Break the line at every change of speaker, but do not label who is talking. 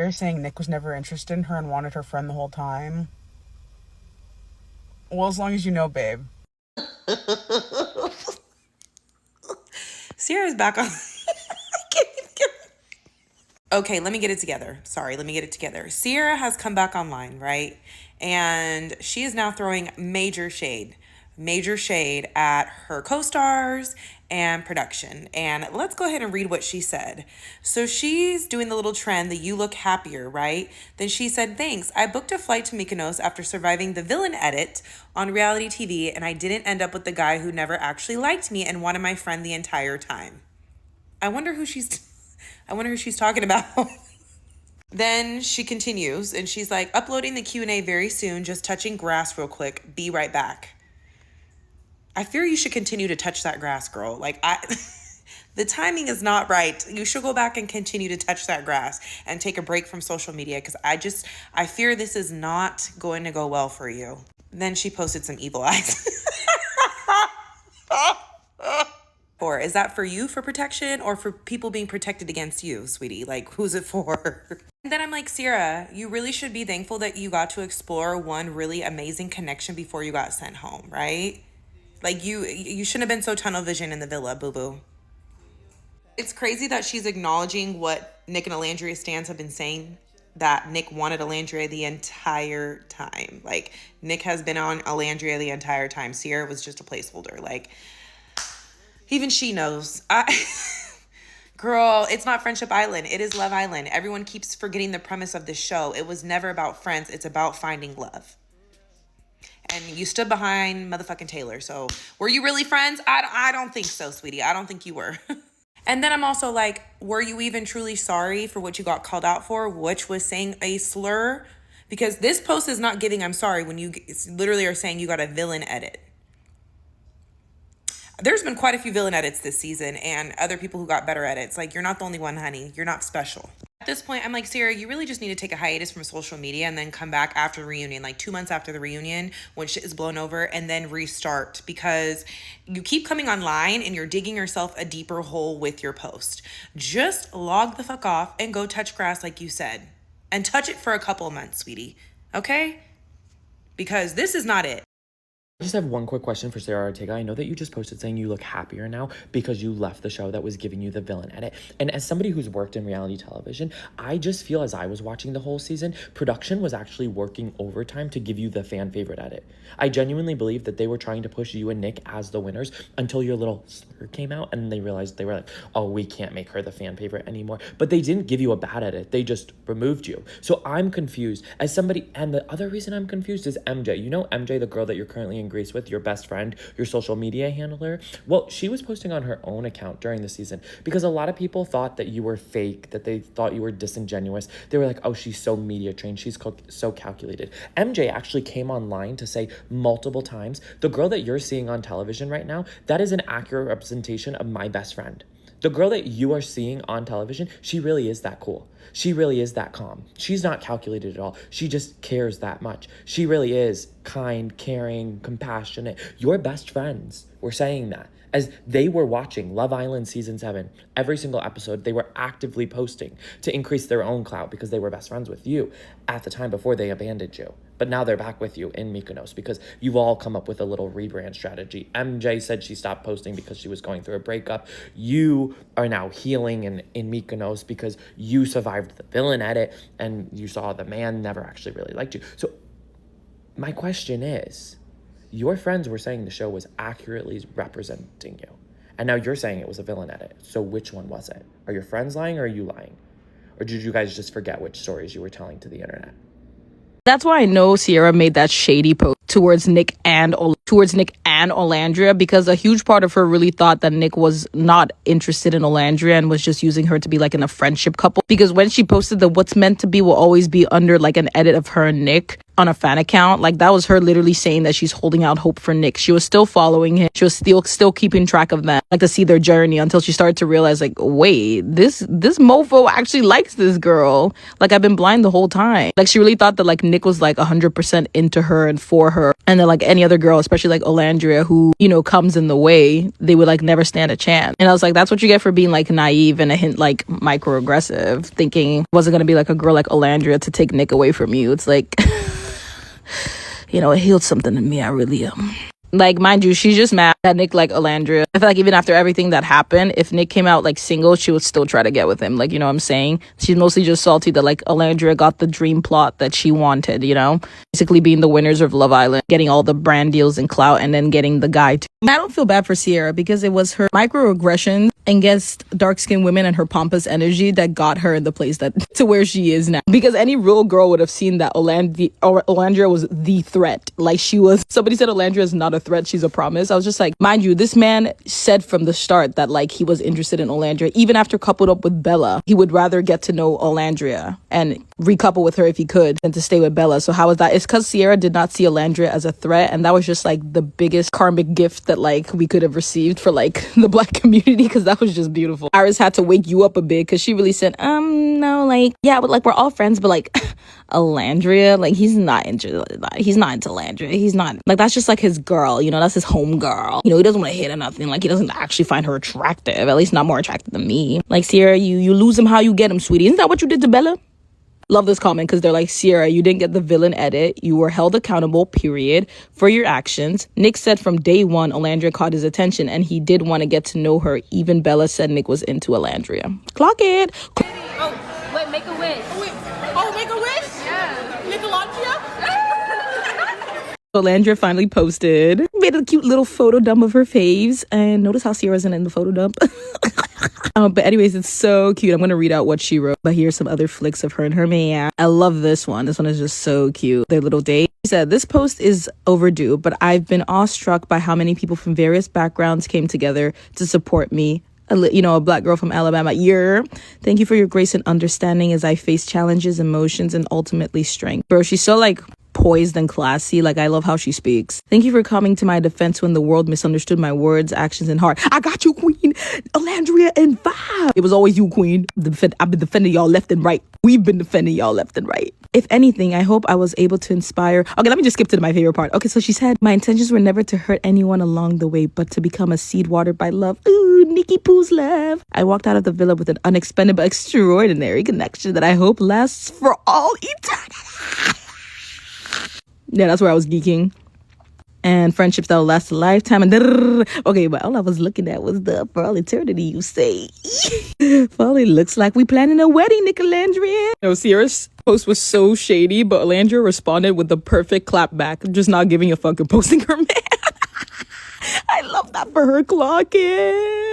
there saying Nick was never interested in her and wanted her friend the whole time. Well, as long as you know, babe.
Sierra's back on. I can't even get it. Okay, let me get it together. Cierra has come back online, right? And she is now throwing major shade at her co-stars and production. And let's go ahead and read what she said. So she's doing the little trend, the you look happier, right? Then she said, thanks. I booked a flight to Mykonos after surviving the villain edit on reality TV, and I didn't end up with the guy who never actually liked me and wanted my friend the entire time. I wonder who she's talking about. Then she continues and she's like, uploading the Q&A very soon, just touching grass real quick. Be right back. I fear you should continue to touch that grass, girl. The timing is not right. You should go back and continue to touch that grass and take a break from social media because I fear this is not going to go well for you. Then she posted some evil eyes. Or is that for you for protection or for people being protected against you, sweetie? Like, who's it for? And then I'm like, Cierra, you really should be thankful that you got to explore one really amazing connection before you got sent home, right? Like, you shouldn't have been so tunnel vision in the villa, boo-boo. It's crazy that she's acknowledging what Nick and Alandria stans have been saying, that Nick wanted Olandria the entire time. Like, Nick has been on Olandria the entire time. Cierra was just a placeholder. Like, even she knows. Girl, it's not Friendship Island. It is Love Island. Everyone keeps forgetting the premise of this show. It was never about friends. It's about finding love. And you stood behind motherfucking Taylor. So were you really friends? I don't think so, sweetie. I don't think you were. And then I'm also like, were you even truly sorry for what you got called out for, which was saying a slur? Because this post is not giving I'm sorry when you literally are saying you got a villain edit. There's been quite a few villain edits this season and other people who got better edits. Like, you're not the only one, honey. You're not special. At this point, I'm like, Cierra, you really just need to take a hiatus from social media and then come back after the reunion, like 2 months after the reunion when shit is blown over, and then restart, because you keep coming online and you're digging yourself a deeper hole with your post. Just log the fuck off and go touch grass like you said. And touch it for a couple of months, sweetie. Okay? Because this is not it.
I just have one quick question for Cierra Ortega. I know that you just posted saying you look happier now because you left the show that was giving you the villain edit. And as somebody who's worked in reality television, I just feel as I was watching the whole season, production was actually working overtime to give you the fan favorite edit. I genuinely believe that they were trying to push you and Nick as the winners until your little slur came out and they realized they were like, oh, we can't make her the fan favorite anymore. But they didn't give you a bad edit. They just removed you. So I'm confused as somebody. And the other reason I'm confused is MJ. You know MJ, the girl that you're currently in Greece with, your best friend, your social media handler? Well, she was posting on her own account during the season because a lot of people thought that you were fake, that they thought you were disingenuous. They were like, oh, she's so media trained, she's so calculated. MJ actually came online to say multiple times, the girl that you're seeing on television right now, that is an accurate representation of my best friend. The girl that you are seeing on television, she really is that cool. She really is that calm. She's not calculated at all. She just cares that much. She really is kind, caring, compassionate. Your best friends were saying that. As they were watching Love Island Season 7, every single episode, they were actively posting to increase their own clout because they were best friends with you at the time before they abandoned you. But now they're back with you in Mykonos because you've all come up with a little rebrand strategy. MJ said she stopped posting because she was going through a breakup. You are now healing in Mykonos because you survived the villain edit and you saw the man never actually really liked you. So my question is, your friends were saying the show was accurately representing you. And now you're saying it was a villain edit. So which one was it? Are your friends lying or are you lying? Or did you guys just forget which stories you were telling to the internet?
That's why I know Cierra made that shady post towards Nick and Olandria, because a huge part of her really thought that Nick was not interested in Olandria and was just using her to be like in a friendship couple. Because when she posted the what's meant to be will always be under like an edit of her and Nick on a fan account, like that was her literally saying that she's holding out hope for Nick. She was still following him. She was still keeping track of them. like to see their journey, until she started to realize like, wait, this mofo actually likes this girl. Like, I've been blind the whole time. Like, she really thought that like Nick was like 100% into her and for her, and then like any other girl, especially like Olandria, who, you know, comes in the way, they would like never stand a chance. And I was like, that's what you get for being like naive and a hint like microaggressive, thinking it wasn't gonna be like a girl like Olandria to take Nick away from you. It's like you know, it healed something in me. I really am. Like, mind you, she's just mad that Nick like Olandria. I feel like even after everything that happened, if Nick came out like single, she would still try to get with him. Like, you know what I'm saying? She's mostly just salty that like Olandria got the dream plot that she wanted, you know? Basically being the winners of Love Island, getting all the brand deals and clout, and then getting the guy too. I don't feel bad for Cierra, because it was her microaggressions against dark-skinned women and her pompous energy that got her in the place that to where she is now. Because any real girl would have seen that Olandria was the threat. Like, she was, somebody said Olandria is not a threat, she's a promise. I was just like, mind you, this man said from the start that like he was interested in Olandria. Even after coupled up with Bella, he would rather get to know Olandria and recouple with her if he could than to stay with Bella. So how is that? It's because Cierra did not see Olandria as a threat, and that was just like the biggest karmic gift that like we could have received for like the black community, because that was just beautiful. Iris had to wake you up a bit, because she really said, no, like, yeah, but like we're all friends, but like Olandria, like he's not into Olandria. He's not, like, that's just like his girl, you know, that's his home girl. You know, he doesn't want to hit or nothing. Like, he doesn't actually find her attractive, at least not more attractive than me. Like, Cierra, you lose him how you get him, sweetie. Isn't that what you did to Bella? Love this comment, because they're like, Cierra, you didn't get the villain edit. You were held accountable, period, for your actions. Nick said from day one, Olandria caught his attention, and he did want to get to know her. Even Bella said Nick was into Olandria. Clock it.
Oh, wait, make a wish.
Oh, make a wish?
Yeah.
Nick and Alandria?
Olandria finally posted, made a cute little photo dump of her faves, and notice how Sierra's in the photo dump. But anyways, it's so cute. I'm gonna read out what she wrote, but here's some other flicks of her and her man. I love this one. This one is just so cute. Their little date. She said, this post is overdue, but I've been awestruck by how many people from various backgrounds came together to support me. You know, a black girl from Alabama. Thank you for your grace and understanding as I face challenges, emotions, and ultimately strength. Bro, she's so like poised and classy. Like, I love how she speaks. Thank you for coming to my defense when the world misunderstood my words, actions, and heart. I got you, queen. Olandria and vibe. It was always you, queen. I've been defending y'all left and right. We've been defending y'all left and right. If anything, I hope I was able to inspire. Okay, let me just skip to my favorite part. Okay, so she said, my intentions were never to hurt anyone along the way, but to become a seed watered by love. Ooh, Nikki Poo's love. I walked out of the villa with an unexpected but extraordinary connection that I hope lasts for all eternity. Yeah, that's where I was geeking. And friendships that will last a lifetime. And okay, but all I was looking at was the for all eternity, you say. Well, it looks like we planning a wedding, Nick and Alandria. No, Sierra's post was so shady, but Olandria responded with the perfect clap back, just not giving a fuck and posting her man. I love that for her. Clock it.